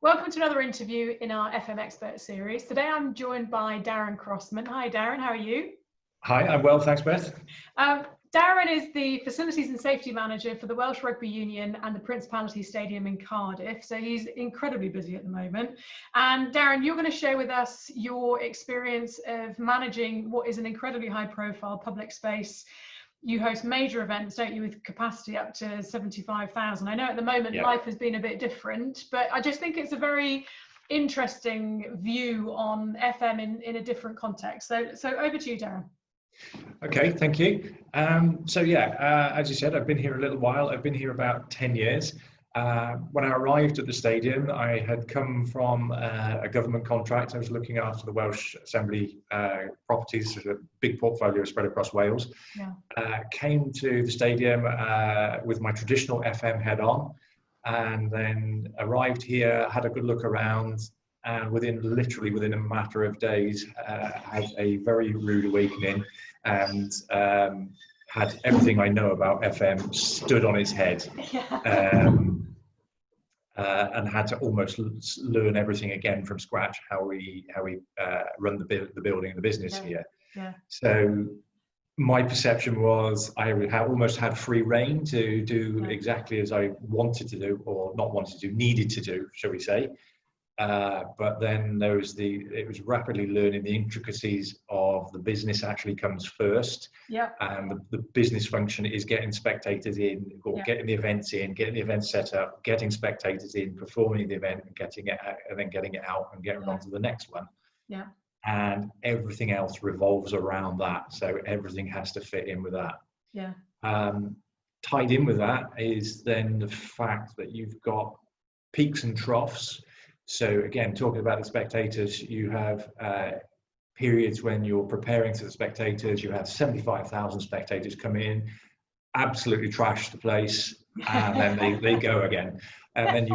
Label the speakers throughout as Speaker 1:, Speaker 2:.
Speaker 1: Welcome to another interview in our FM Expert series. Today I'm joined by Darren Crossman. Hi Darren, how are you?
Speaker 2: Hi, I'm well, thanks Beth.
Speaker 1: Darren is the Facilities and Safety Manager for the Welsh Rugby Union and the Principality Stadium in Cardiff, so he's incredibly busy at the moment. And Darren, you're going to share with us your experience of managing what is an incredibly high profile public space. You host major events, don't you, with capacity up to 75,000. I know at the moment life has been a bit different, but I just think it's a very interesting view on FM in a different context. So over to you, Darren.
Speaker 2: Okay, thank you. As you said, I've been here a little while. I've been here about 10 years. When I arrived at the stadium, I had come from a government contract. I was looking after the Welsh Assembly properties, a big portfolio spread across Wales. Came to the stadium with my traditional FM head on, and then arrived here, had a good look around, and literally within a matter of days, had a very rude awakening and had everything I know about FM stood on its head. And had to almost learn everything again from scratch, how we run the building and the business here. So my perception was I almost had free reign to do exactly as I wanted to do, or not wanted to do, needed to do, shall we say. But then it was rapidly learning the intricacies of the business actually comes first. And the business function is getting spectators in, or getting the events in, getting the event set up, getting spectators in, performing the event and getting it out, and then getting it out and getting on to the next one. And everything else revolves around that. So everything has to fit in with that. Tied in with that is then the fact that you've got peaks and troughs. So again, talking about the spectators, you have periods when you're preparing for the spectators, you have 75,000 spectators come in, absolutely trash the place, and then they go again. And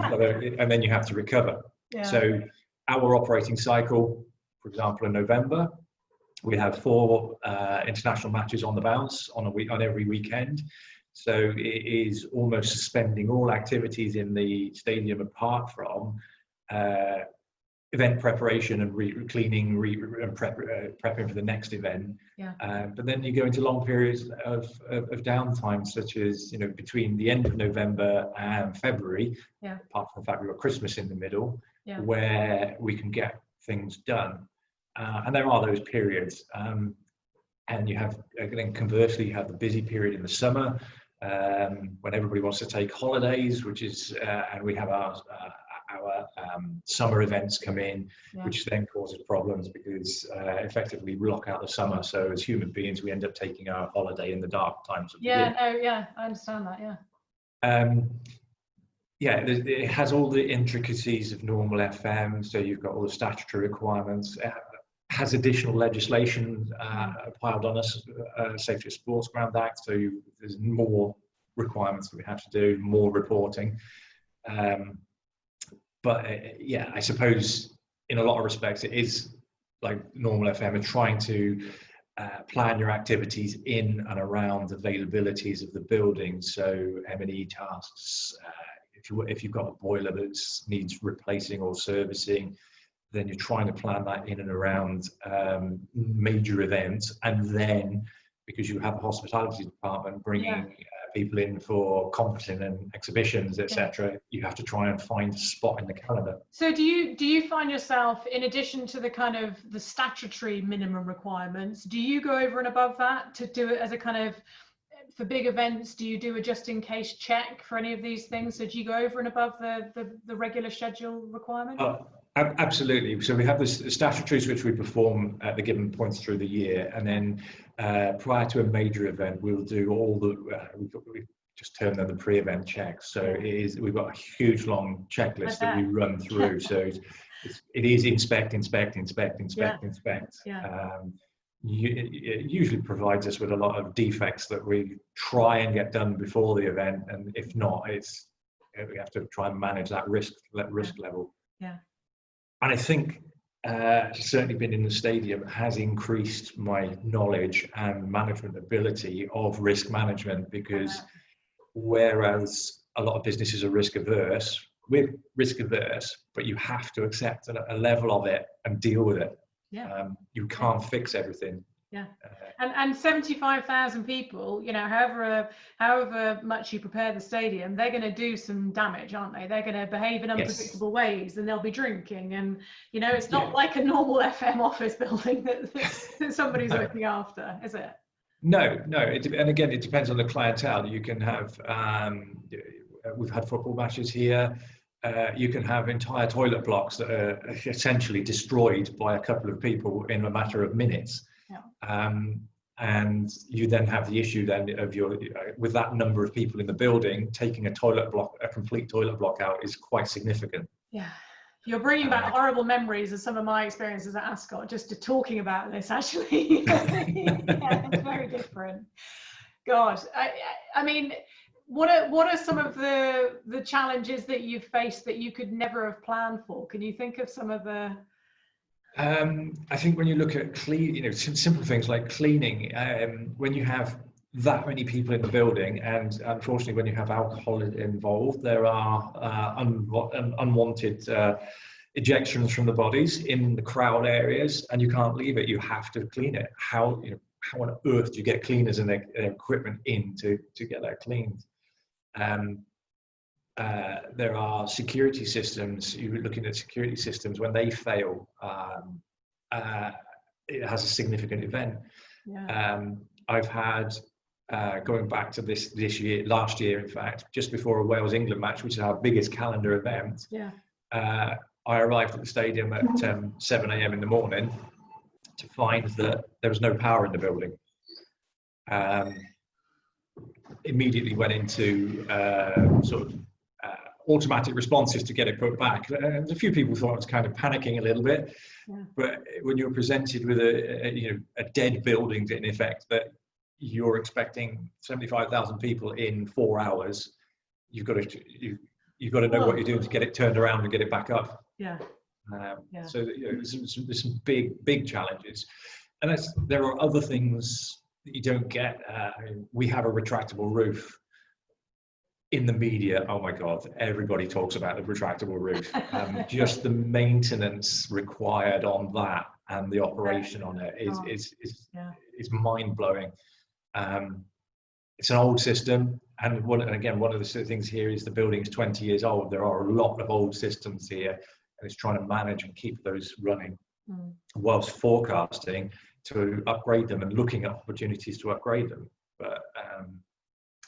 Speaker 2: then you have to recover. So our operating cycle, for example, in November, we have 4 international matches on the bounce on every weekend. So it is almost suspending all activities in the stadium apart from event preparation and cleaning and prepping for the next event. But then you go into long periods of downtime, such as between the end of November and February, apart from the fact we've got Christmas in the middle, where we can get things done. And there are those periods. And you have, then conversely, you have the busy period in the summer, when everybody wants to take holidays, which is, and we have our summer events come in, which then causes problems because effectively we lock out the summer. So as human beings, we end up taking our holiday in the dark times of the year.
Speaker 1: I understand that.
Speaker 2: It has all the intricacies of normal FM. So you've got all the statutory requirements. It has additional legislation piled on us, Safety of Sports Ground Act. So there's more requirements that we have to do, more reporting. But I suppose in a lot of respects, it is like normal FM and trying to plan your activities in and around availabilities of the building. So M&E tasks, if you've got a boiler that needs replacing or servicing, then you're trying to plan that in and around major events. And then, because you have a hospitality department bringing people in for conferencing and exhibitions, etc., you have to try and find a spot in the calendar.
Speaker 1: So do you find yourself, in addition to the kind of the statutory minimum requirements, do you go over and above that to do it as a kind of, for big events, do you do a just in case check for any of these things? So do you go over and above the regular schedule requirement?
Speaker 2: Absolutely. So we have the statutories which we perform at the given points through the year, and then prior to a major event, we'll do all the we just term them the pre-event checks. So we've got a huge long checklist that we run through. So it is inspect. It usually provides us with a lot of defects that we try and get done before the event, and if not, we have to try and manage that risk level. And I think certainly being in the stadium has increased my knowledge and management ability of risk management, because whereas a lot of businesses are risk averse, we're risk averse, but you have to accept a level of it and deal with it.
Speaker 1: Yeah.
Speaker 2: You can't fix everything.
Speaker 1: Yeah. And 75,000 people, you know, however much you prepare the stadium, they're going to do some damage, aren't they? They're going to behave in unpredictable ways, and they'll be drinking, and you know, it's not like a normal FM office building that somebody's looking after, is it?
Speaker 2: No. And again, it depends on the clientele. You can have, we've had football matches here. You can have entire toilet blocks that are essentially destroyed by a couple of people in a matter of minutes. Yeah. And you then have the issue then of with that number of people in the building, taking a complete toilet block out is quite significant.
Speaker 1: Yeah. You're bringing back horrible memories of some of my experiences at Ascot, just to talking about this, actually. Yeah, it's very different. God, I mean, what are some of the challenges that you've faced that you could never have planned for? Can you think of some of the...
Speaker 2: I think when you look at simple things like cleaning, when you have that many people in the building, and unfortunately when you have alcohol involved, there are unwanted ejections from the bodies in the crowd areas, and you can't leave it. You have to clean it. How on earth do you get cleaners and their equipment in to get that cleaned? There are security systems. You're looking at security systems. When they fail, it has a significant event. Yeah. I've had, going back to last year, in fact, just before a Wales-England match, which is our biggest calendar event, yeah. I arrived at the stadium at 7 a.m. in the morning to find that there was no power in the building. Immediately went into automatic responses to get it put back. And a few people thought I was kind of panicking a little bit, yeah. But when you're presented with a dead building, in effect, that you're expecting 75,000 people in 4 hours, you've got to know what you're doing to get it turned around and get it back up.
Speaker 1: Yeah.
Speaker 2: So there's some big challenges, and there are other things that you don't get. We have a retractable roof. In the media, oh my God, everybody talks about the retractable roof. Just the maintenance required on that and the operation on it is mind blowing. It's an old system, and one of the things here is the building's 20 years old. There are a lot of old systems here, and it's trying to manage and keep those running whilst forecasting to upgrade them and looking at opportunities to upgrade them. But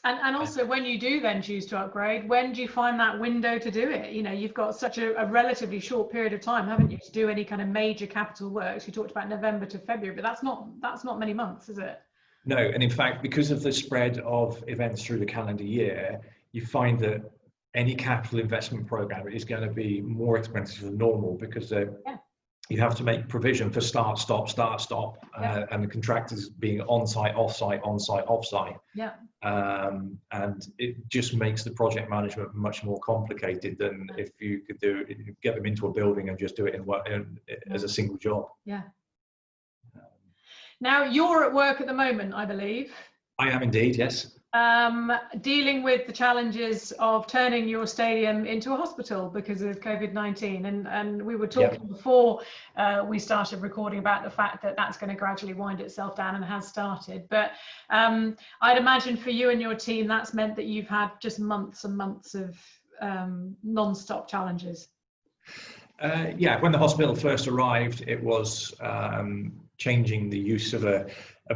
Speaker 1: and also, when you do then choose to upgrade, when do you find that window to do it? You know, you've got such a relatively short period of time, haven't you, to do any kind of major capital works? You talked about November to February, but that's not many months, is it?
Speaker 2: No, and in fact, because of the spread of events through the calendar year, you find that any capital investment program is going to be more expensive than normal, because you have to make provision for start, stop, and the contractors being on-site, off-site, on-site, off-site. Yeah. And it just makes the project management much more complicated than if you could get them into a building and just do it as a single job.
Speaker 1: Yeah. Now, you're at work at the moment, I believe.
Speaker 2: I am indeed, yes.
Speaker 1: Dealing with the challenges of turning your stadium into a hospital because of COVID-19. And we were talking before we started recording about the fact that that's going to gradually wind itself down, and has started. But I'd imagine for you and your team, that's meant that you've had just months and months of non-stop challenges.
Speaker 2: When the hospital first arrived, it was changing the use of a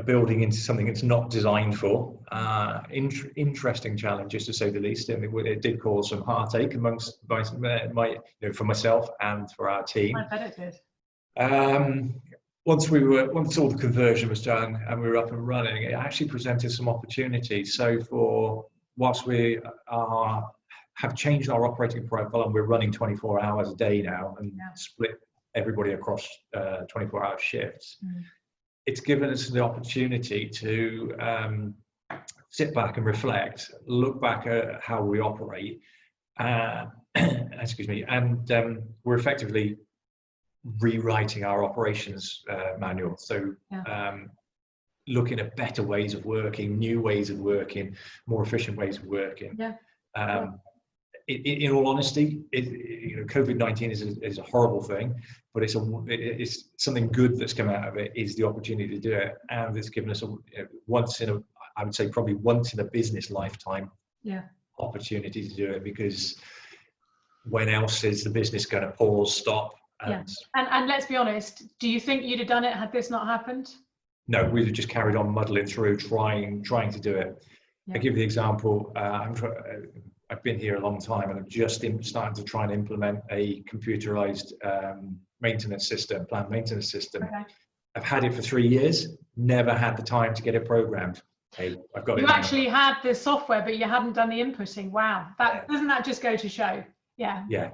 Speaker 2: building into something it's not designed for. Interesting challenges, to say the least, and it did cause some heartache amongst for myself and for our team.
Speaker 1: I bet it did.
Speaker 2: Once all the conversion was done and we were up and running, it actually presented some opportunities. So whilst we have changed our operating profile and we're running 24 hours a day now and split everybody across 24-hour shifts, it's given us the opportunity to sit back and reflect, look back at how we operate, and we're effectively rewriting our operations manual. So looking at better ways of working, new ways of working, more efficient ways of working. in all honesty, COVID-19 is a horrible thing, but it's something good that's come out of it, is the opportunity to do it, and it's given us I would say probably once in a business lifetime opportunity to do it, because when else is the business going to pause, stop?
Speaker 1: And let's be honest, do you think you'd have done it had this not happened?
Speaker 2: No, we'd have just carried on muddling through, trying to do it. I give you the example. I've been here a long time, and I'm just starting to try and implement a computerized maintenance system, planned maintenance system. Okay. I've had it for 3 years, never had the time to get it programmed. Hey, I've got it.
Speaker 1: You actually had the software, but you hadn't done the inputting. Wow, doesn't that just go to show? Yeah.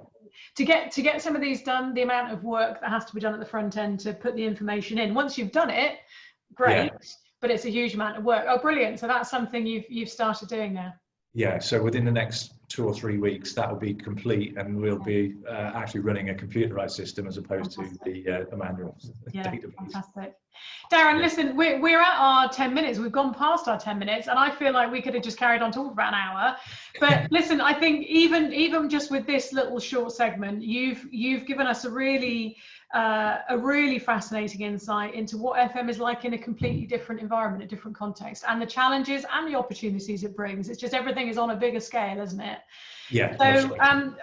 Speaker 1: To get some of these done, the amount of work that has to be done at the front end to put the information in. Once you've done it, great. Yeah. But it's a huge amount of work. Oh, brilliant! So that's something you've started doing now.
Speaker 2: Yeah, so within the next 2 or 3 weeks, that will be complete, and we'll be actually running a computerized system as opposed to the manual database.
Speaker 1: Fantastic. Darren, listen, we're at our 10 minutes. We've gone past our 10 minutes, and I feel like we could have just carried on talking for about an hour. But listen, I think even just with this little short segment, you've given us a really fascinating insight into what FM is like in a completely different environment, a different context, and the challenges and the opportunities it brings. It's just everything is on a bigger scale, isn't it?
Speaker 2: Yeah.
Speaker 1: So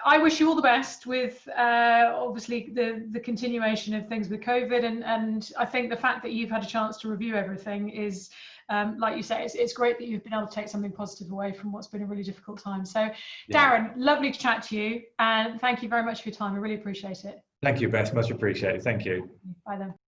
Speaker 1: I wish you all the best with obviously the continuation of things with COVID, and I think the fact that you've had a chance to review everything is, like you say, it's great that you've been able to take something positive away from what's been a really difficult time. So Darren, lovely to chat to you, and thank you very much for your time. I really appreciate it.
Speaker 2: Thank you, Beth. Much appreciated. Thank you.
Speaker 1: Bye then.